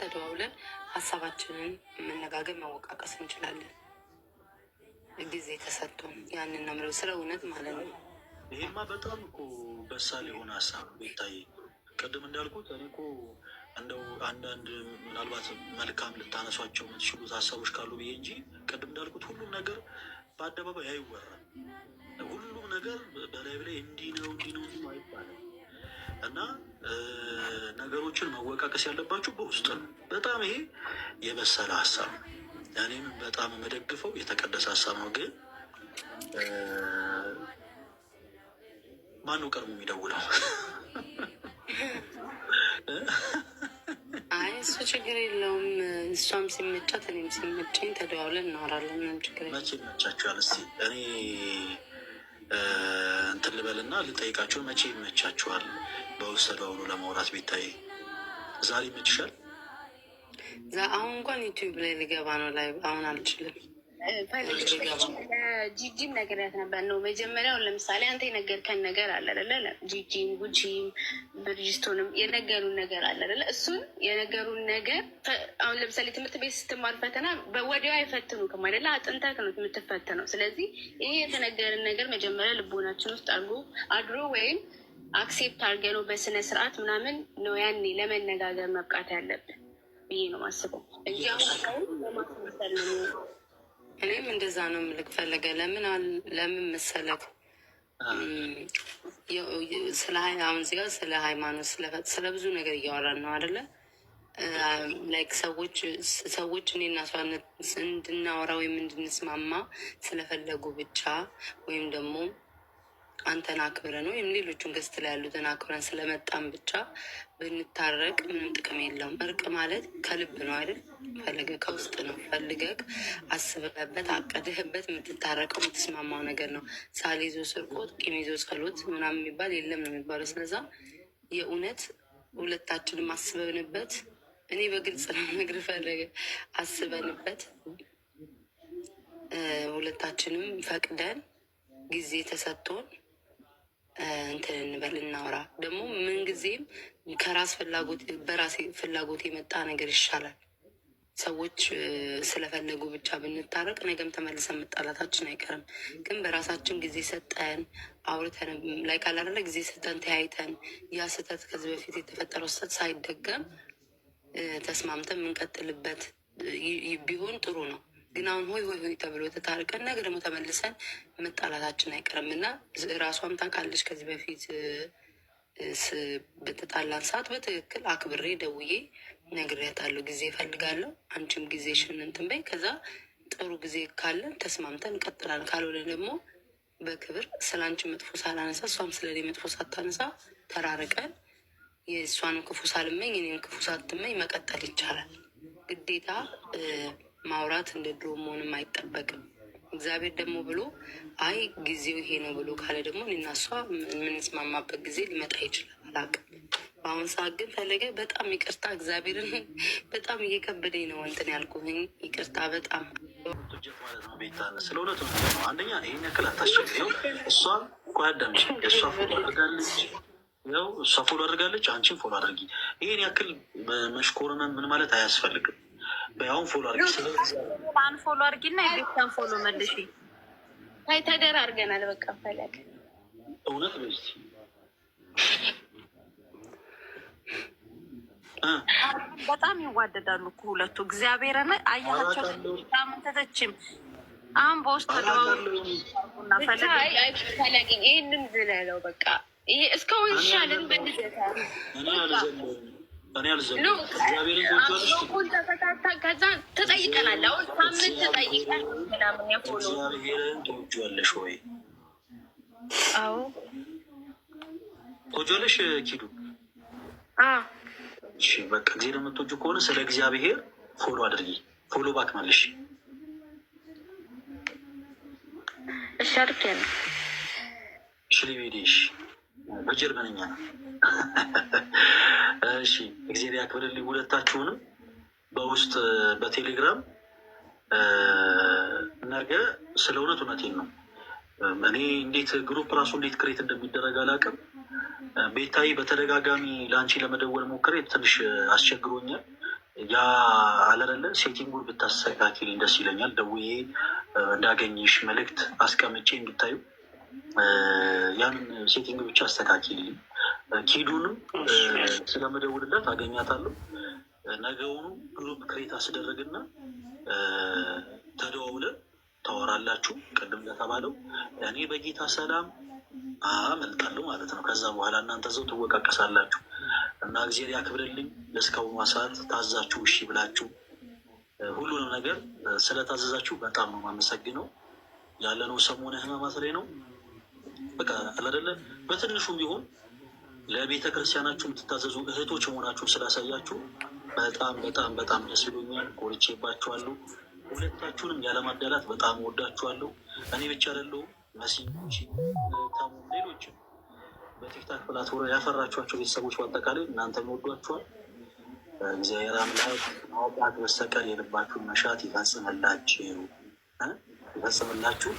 ተደዋውለን ሀሳባችንን መነጋገር መወቃቀስ እንችላለን። ጊዜ ተሰጥቶን ያንን ነው የምለው፣ ስለ እውነት ማለት ነው። ይሄማ በጣም እኮ በሳል የሆነ ሀሳብ ይታይ። ቅድም እንዳልኩት እኔ እኮ እንደው አንዳንድ ምናልባት መልካም ልታነሷቸው የምትችሉት ሀሳቦች ካሉ ብዬ እንጂ ቅድም እንዳልኩት ሁሉም ነገር በአደባባይ አይወራም። ሁሉም ነገር በላይ ላይ እንዲህ ነው አይባልም። እና ነገሮችን መወቃቀስ ያለባችሁ በውስጥ ነው። በጣም ይሄ የበሰለ ሀሳብ ነው። እኔም በጣም የምደግፈው የተቀደሰ ሀሳብ ነው። ግን ማነው ቀድሞ የሚደውለው? አይ እሱ ችግር የለውም። እሷም ሲመቻት እኔም ሲመቸኝ ተደዋውለን እናወራለን። ምንም ችግር የለም። መቼ ይመቻችኋል? እስኪ እኔ እንትን ልበልና ልጠይቃቸው። መቼ ይመቻችኋል? በውሰዱ አሁኑ ለማውራት ቤታይ ዛሬ ይመችሻል? አሁን እንኳን ዩቲዩብ ላይ ልገባ ነው። ላይ አሁን አልችልም። ጂጂም ነገርያት ነበር ነው መጀመሪያውን። ለምሳሌ አንተ የነገርከን ነገር አለ አይደለ? ጂጂም ጉጂም ብርጅስቶንም የነገሩን ነገር አለ አይደለ? እሱን የነገሩን ነገር አሁን ለምሳሌ ትምህርት ቤት ስትማር ፈተና ወዲያው አይፈትኑክም አይደለ? አጥንተህ ነው የምትፈተነው። ስለዚህ ይሄ የተነገርን ነገር መጀመሪያ ልቦናችን ውስጥ አድሮ ወይም አክሴፕት አድርገ ነው በስነ ስርዓት ምናምን ነው ያኔ ለመነጋገር መብቃት ያለብን ብዬ ነው ማስበው እንጂ አሁን ለማስመሰል ነው። እኔም እንደዛ ነው ምልክ ፈለገ። ለምን መሰለክ አሁን እዚህ ጋር ስለ ሃይማኖት ስለ ብዙ ነገር እያወራን ነው አደለ? ላይክ ሰዎች እኔና እሷ እንድናወራ ወይም እንድንስማማ ስለፈለጉ ብቻ ወይም ደግሞ አንተን አክብረን ወይም ሌሎቹን ገስት ላይ ያሉትን አክብረን ስለመጣን ብቻ ብንታረቅ ምንም ጥቅም የለውም። እርቅ ማለት ከልብ ነው አይደል? ፈለገ ከውስጥ ነው። ፈልገህ አስበህበት አቀድህበት የምትታረቀው የምትስማማው ነገር ነው። ሳል ይዞ ስርቆት፣ ቂም ይዞ ጸሎት ምናምን የሚባል የለም ነው የሚባለው። ስለዛ የእውነት ሁለታችንም አስበንበት፣ እኔ በግልጽ ነው ነግር ፈለገ አስበንበት ሁለታችንም ፈቅደን ጊዜ ተሰጥቶን እንትን እንበል እናውራ። ደግሞ ምንጊዜም ከራስ ፍላጎት በራሴ ፍላጎት የመጣ ነገር ይሻላል። ሰዎች ስለፈለጉ ብቻ ብንታረቅ ነገም ተመልሰን መጣላታችን አይቀርም። ግን በራሳችን ጊዜ ሰጠን አውርተን ላይ ካላደለ ጊዜ ሰጠን ተያይተን ያ ስህተት ከዚህ በፊት የተፈጠረው ስህተት ሳይደገም ተስማምተን የምንቀጥልበት ቢሆን ጥሩ ነው። ግን አሁን ሆይ ተብሎ ተታርቀን ነገር ደግሞ ተመልሰን መጣላታችን አይቀርም እና ራሷም ታውቃለች። ከዚህ በፊት በተጣላን ሰዓት በትክክል አክብሬ ደውዬ ነግሬያታለሁ። ጊዜ እፈልጋለሁ፣ አንቺም ጊዜሽን እንትን በይ። ከዛ ጥሩ ጊዜ ካለን ተስማምተን እንቀጥላለን። ካልሆነ ደግሞ በክብር ስለ አንቺ መጥፎ ሳላነሳ እሷም ስለ እኔ መጥፎ ሳታነሳ ተራርቀን የእሷንም ክፉ ሳልመኝ እኔም ክፉ ሳትመኝ መቀጠል ይቻላል። ግዴታ ማውራት እንደ ድሮ መሆንም አይጠበቅም። እግዚአብሔር ደግሞ ብሎ አይ ጊዜው ይሄ ነው ብሎ ካለ ደግሞ እኔና እሷ የምንስማማበት ጊዜ ሊመጣ ይችላል። አላውቅም። በአሁን ሰዓት ግን ፈለገ በጣም ይቅርታ፣ እግዚአብሔርን በጣም እየከበደኝ ነው እንትን ያልኩኝ። ይቅርታ በጣም ማለት ነው። ቤታ ስለ እውነቱ ነው። አንደኛ ይህን ያክል አታስቸግሪው። እሷ ጓዳምች እሷ ፎሎ አድርጋለች፣ ያው እሷ ፎሎ አድርጋለች፣ አንቺን ፎሎ አድርጊ። ይህን ያክል መሽኮርመን ምን ማለት አያስፈልግም። በያሁን ፎሎ አድርጊ፣ ፎሎ አድርጊና የቤታን ፎሎ መልሽ። ታይ ተደር አድርገናል። በቃ ፈለግ እውነት ነው። በጣም ይዋደዳሉ እኮ ሁለቱ። እግዚአብሔርን አያቸው ምንተተችም አሁን በውስጥ ፈለግ ይህንን ዝለለው በቃ ይሄ እስካሁን ይሻልን ከዛ ትጠይቀናል። አሁን ሳምንት ትጠይቀን ምናምን ያፎሎ ትወጂዋለሽ ወይ? አዎ ትወጂዋለሽ ኪዱ። እሺ በቃ ጊዜ ለምትወጂው ከሆነ ስለ እግዚአብሔር ፎሎ አድርጊ፣ ፎሎ ባክ መልሽ። እሺ አድርጌያለሁ። ሽሊቪዲሽ በጀርመንኛ ነው። እሺ እግዚአብሔር ያክብርልኝ ሁለታችሁንም። በውስጥ በቴሌግራም ነገ ስለ እውነቴን ነው። እኔ እንዴት ግሩፕ ራሱ እንዴት ክሬት እንደሚደረግ አላውቅም። ቤታይ በተደጋጋሚ ለአንቺ ለመደወል ሞክሬ ትንሽ አስቸግሮኛል። ያ አለረለ ሴቲንጉን ብታስተካክል ደስ ይለኛል። ደውዬ እንዳገኝሽ መልእክት አስቀምጬ እንድታዩ ያንን ሴቲንግ ብቻ አስተካክልልኝ። ኪዱንም ስለመደውልለት አገኛታለሁ። ነገውኑ ግሩፕ ክሬት አስደረግና ተደዋውለን ታወራላችሁ። ቅድም ለተባለው እኔ በጌታ ሰላም አመልጣለሁ ማለት ነው። ከዛ በኋላ እናንተ ዘው ትወቃቀሳላችሁ እና እግዚአብሔር ያክብርልኝ። ለእስካሁኗ ሰዓት ታዛችሁ እሺ ብላችሁ ሁሉንም ነገር ስለታዘዛችሁ በጣም ነው የማመሰግነው። ያለነው ሰሞነ ሕማማት ላይ ነው። በቃ አላደለ በትንሹም ቢሆን ለቤተ ክርስቲያናችሁ የምትታዘዙ እህቶች መሆናችሁን ስላሳያችሁ በጣም በጣም በጣም ደስ ብሎኛል። ኮርቼባችኋለሁ። ሁለታችሁንም ያለማዳላት በጣም ወዳችኋለሁ። እኔ ብቻ አይደለሁም፣ መሲኖች፣ ታሙ፣ ሌሎችም በቲክታክ ፕላትፎርም ያፈራችኋቸው ቤተሰቦች በአጠቃላይ እናንተም ወዷችኋል። እግዚአብሔር አምላክ ማውጣት በስተቀር የልባችሁን መሻት ይፈጽምላችሁ።